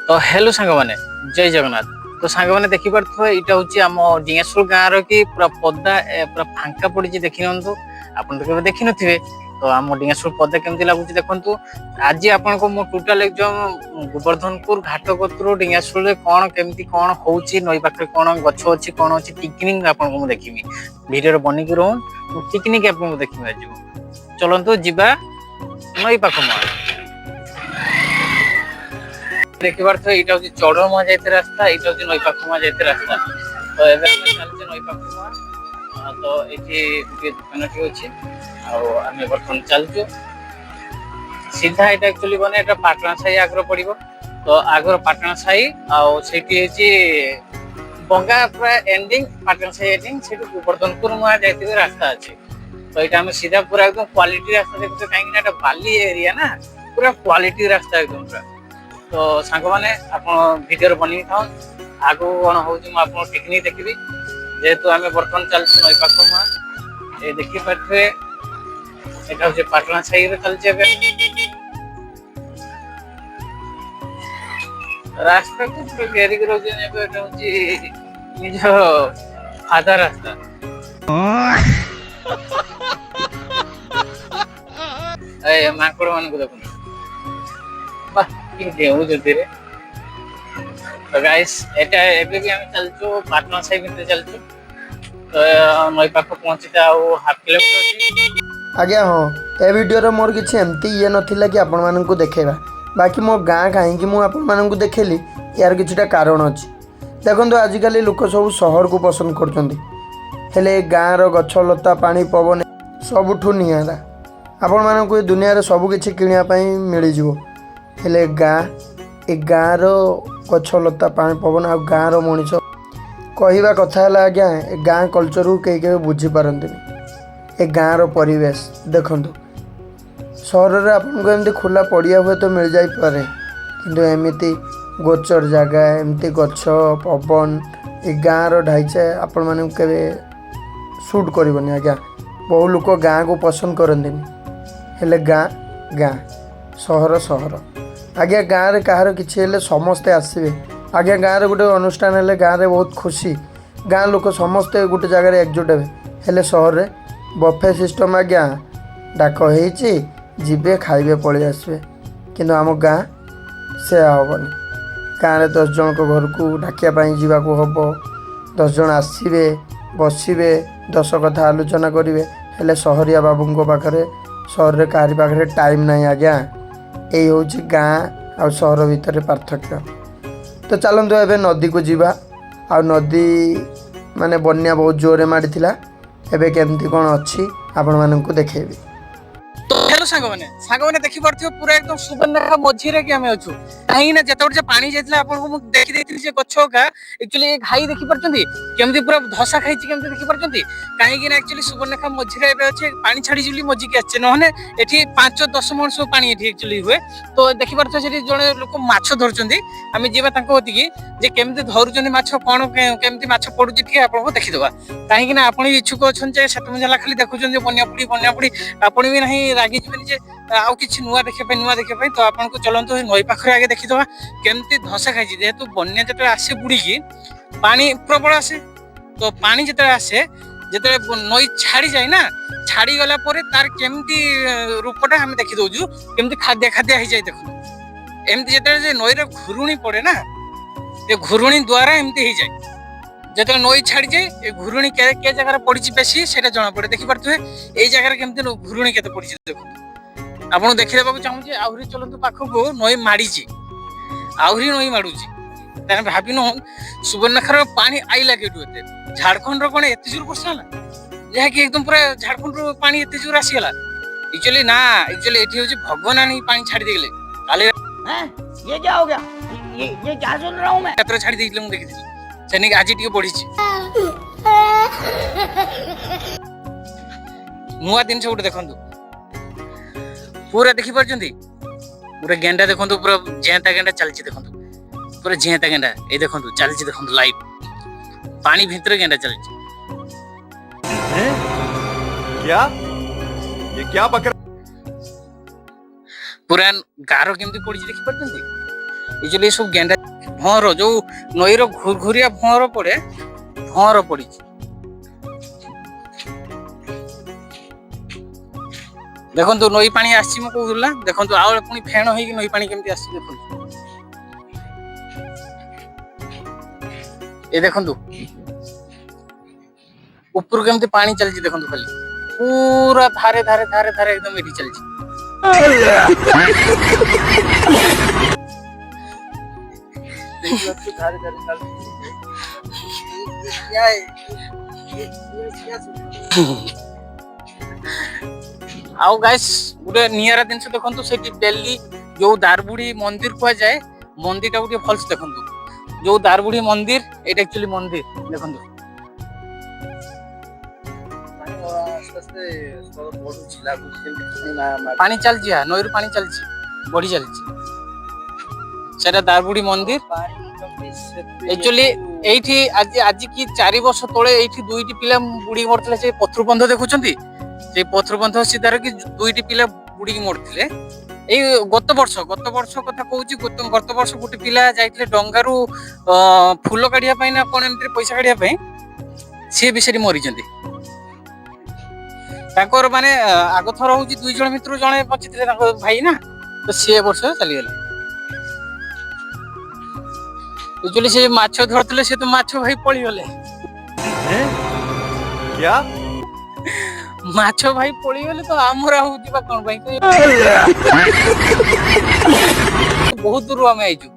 तो हेलो सांग मैंने जय जगन्नाथ। तो सांग मैंने देखी पारे यहाँ हूँ आम डिंगासुर गाँव कि पूरा पदा पूरा फांका पड़ी देखी नियंतु आप देखी थे। तो आम डिंगासुर पदा केमती लगुच देखु आज आपन को टोटाल एकदम गोवर्धनपुर घाट कतरू डिंगासुर कौन केमती कौन हो नई पाखे कौन गछ अच्छी कौन अच्छी टिकनिक आपको देखी भिडियो बनिक रोहन टिकनिक आपको देखी आज चलतु जीवा नई पाख देखिबार तो यहाँ हूँ चढ़मा जाते रास्ता यहाँ हूँ नई पाखमा जाते रास्ता। तो ये चलते नई पाखमा तो ये दुकान अच्छी आम बर्तमान चलचु सीधा यहाँ एक्चुअली बने पाटना साही आगर पड़ो। तो आगर पाटना साही आठी बंगा पूरा एंडिंग पाटना साही एंडिंग से गोवर्धनपुर मुआ जाते रास्ता अच्छे। तो यहाँ आम सीधा पूरा एकदम क्वालिटी रास्ता देखते कहीं बाली एरिया ना पूरा क्वालिटी रास्ता एकदम पूरा। तो सांग मैंने आप भिडियो बनी था आगु कौन हो टेक्निक देखी जेहेतु आम बर्तमान चलते नई पाख मुआ ये देखी पारे यहाँ हूँ पाटना साही चलचे रास्ता को घेरिक रही निज फादर रास्ता माकड़ मान को देखो तो गाइस एटा एबे भी हम चलचो पाटना साही भितर चलचो। तो नई पाख पहुंचते हाफ किलोमीटर अछि आज्ञा। हाँ ए वीडियो मोर किसी एमती ये नथिला कि आपण माननकु देखेबा बाकी मो गाँ कहीं मुझे आपण माननकु देखेली यार किछटा कारण अछि। देखंतु आजिकल लोक सब सहर को पसंद करछंती हेले गाँ रो गछ लता पानी पवन सबुठु नियारा आपण माननकु दुनिया रे सब किछि किनिया पई मिली जिवो हेले गाँ ए गाँ रो गछ लता पानी पवन आ गाँ रो मनीष कहवा कथा है आज्ञा ए गाँ कल्चर को कई बुझी पारंती ए गाँ रो परिवेश देखंतु सहर रे आपनको एमती खुला पड़िया हुए तो मिल जाई पारे किंतु एमती गोचर जगह एमती गछ पवन ए गाँ रो ढांचा आपण माने केबे सूट करबनी आज्ञा। बहु लोक गाँ को पसंद करंतिनी हेले गाँ गाँ सहर सहर आज्ञा। गाँव में कहार किसी हेले समस्ते आसबे आज्ञा। गाँव में गोटे अनुष्ठान हेले गाँव में बहुत खुशी गाँ लोक समस्ते गोटे जगह एकजुट हेले सहर रे बफे सिस्टम आज्ञा डाक होईची जीवे खाइबे पलि आसबे किंतु आम गाँ से हेनी गाँव में 10 जन को घर को डाकियापाई जावाक हम 10 जन आसबे बसबे 10 कथा आलोचना करेंगे हेले सहरिया बाबू पाखे सहर रे काहारी पाखे टाइम नहीं आज्ञा। यही हूँ गाँ आ सहर भितर पार्थक्य। तो चलतु एबे नदी को जीवा आ नदी माने बन्या बहुत जोरे माड़ी एबे केमती कौन अच्छी आपण माननकु देखेबी। तो हेलो सांग मैंने देखी पारे पूरा एकदम सुवर्णरेखा मझीरे कि आम अच्छु कहीं जिते पानी जाता आपको देखी देखी गछ का एक्चुअली घाई देखी पार्टी केमती पूरा धसा खाई केमती देखी पार्टी कहीं एक्चुअली सुवर्णरेखा मझीरे अच्छे पानी छाड़ी मजिकी आसे ना ये 5-10 मन सब पानी एक्चुअली हुए। तो देखी पारे जड़े लोक माछ धरती आम जावा जे केमती धरुचंदी माछ कौन केमती माछ पड़ुची ठीक आपको देखीदे कहीं आप इच्छुक अच्छा से खाली देखुं बनिया पुड़ी आपण भी नहीं रागी जे आउ किछि नुआ देखे तो आपन को चलंतु नई पाखरे आगे देखीदवा केमती धसा खाई जेहेतु बन्या जते आसे बुड़ी की पानी प्रबल आसे। तो पानी जते आसे जते नई छाड़ी जाए ना छाड़ी गला परे तार केमती रूपटा हम देखि दउजु केमती खाद्य खाद्य हो जाए देखु एमती जते जे नई रे घुरुणी पड़े ना ए घुरुणी द्वारा एमती हो जाए जते नई छाड़ी जाए ए घुरुणी के जगह पड़ी बेसी सेटा जना पड़े देखि पारथुए ए जगह केमती घुरुणी केते पड़ी देखु आपन देखि देबा चाहूँ आहरी चलतु पाखको नई माड़ी आहरी नई माड़ुची ताने भाबिनो सुवर्णरेखार पानी आइला केटु एते झारखंड रो कोन एते जोर वर्षा होला जहा कि एकदम पूरा झारखंड रो पानी एते जोर आसीगला एक्चुअली ना एक्चुअली एठी होची भगवान आनी पानी छाड़ी देले काले हैं ये क्या हो गया ये क्या सुन रहा हूं मैं एतरे छाड़ी देइले मु देखिथि सेनिक आजि टिके बढ़िछि नुआ दिन से उठे देखंतु पूरा देखि पारछंती पूरा गेंडा देखंतु पूरा जेंता गेंडा चलछि देखंतु पूरा जेंता गेंडा ए देखंतु चलछि देखंतु लाइव पानी भीतर गेंडा चलछि क्या ये क्या बकरा पूरा गारो केमती पड़ी देखि पारछंती एक्चुअली सब गेंडा भंवर जो नईर घुरघुरिया भंवर पड़े भंवर पड़ी देखो नई पानी आसी मु कहूला देखो आउ पुणी फेण हो नई पानी केमती आसी देखो ये देखो ऊपर केमती पानी चलती देखो खाली पूरा धारे धारे धारे धारे एकदम एठी चलती आउ गाइस गोटे नियारा दिन देखो से दिल्ली जो दारबुढ़ी मंदिर कह जाए मंदिर टा गोटे फल्स देखो जो दारबुढ़ी मंदिर एटा एक्चुअली मंदिर देखो पानी चलची नईर पानी चलची बढ़ी चलची सेटा दारबुढ़ी मंदिर एक्चुअली एठी आज की 4 वर्ष तले एठी दुईटी पिला बुड़ी मरथिले से पथर बंध देखुछंती से पथर बंध सीधार कि दुईटी पिला बुड़ी मरथिले ए गत वर्ष कथा कहूची गत वर्ष गोटे पिला जाइथिले डंगारू फूल काढिया पई ना कोन एमते पैसा काढिया पई से बिसरी मरि जंती ताकर माने आगो थर होची दुई जण मित्र जणे बचिथिले ताको भाई ना तो से वर्ष चली गेले एक्चुअली से माछ धरथिले से तो माछ भाई पळी गेले क्या माछ भाई पळी गेले तो हमरा होती बा कोन भाई बहुत दूर हमें आइजु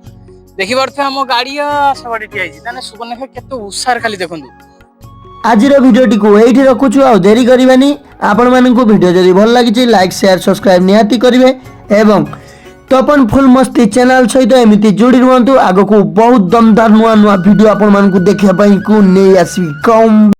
देखि परथे हम गाड़िया सवाडी ठी आइजी ताने सुबर्णरेखा केते उसार खाली देखंतु आजिर भिडियोटी को यही रखुछु आ देरी करबानी आपण माननकु भिडियो जदि भल लागिछि लाइक शेयर सब्सक्राइब निहाती करिवे एवं तपन फुल मस्ती चैनल सहित एमिति जोड़ी रुहंतु आगो को बहुत दमदार नुआ नुआ भिडियो आपण माननकु देखिया पई को नै आसी कम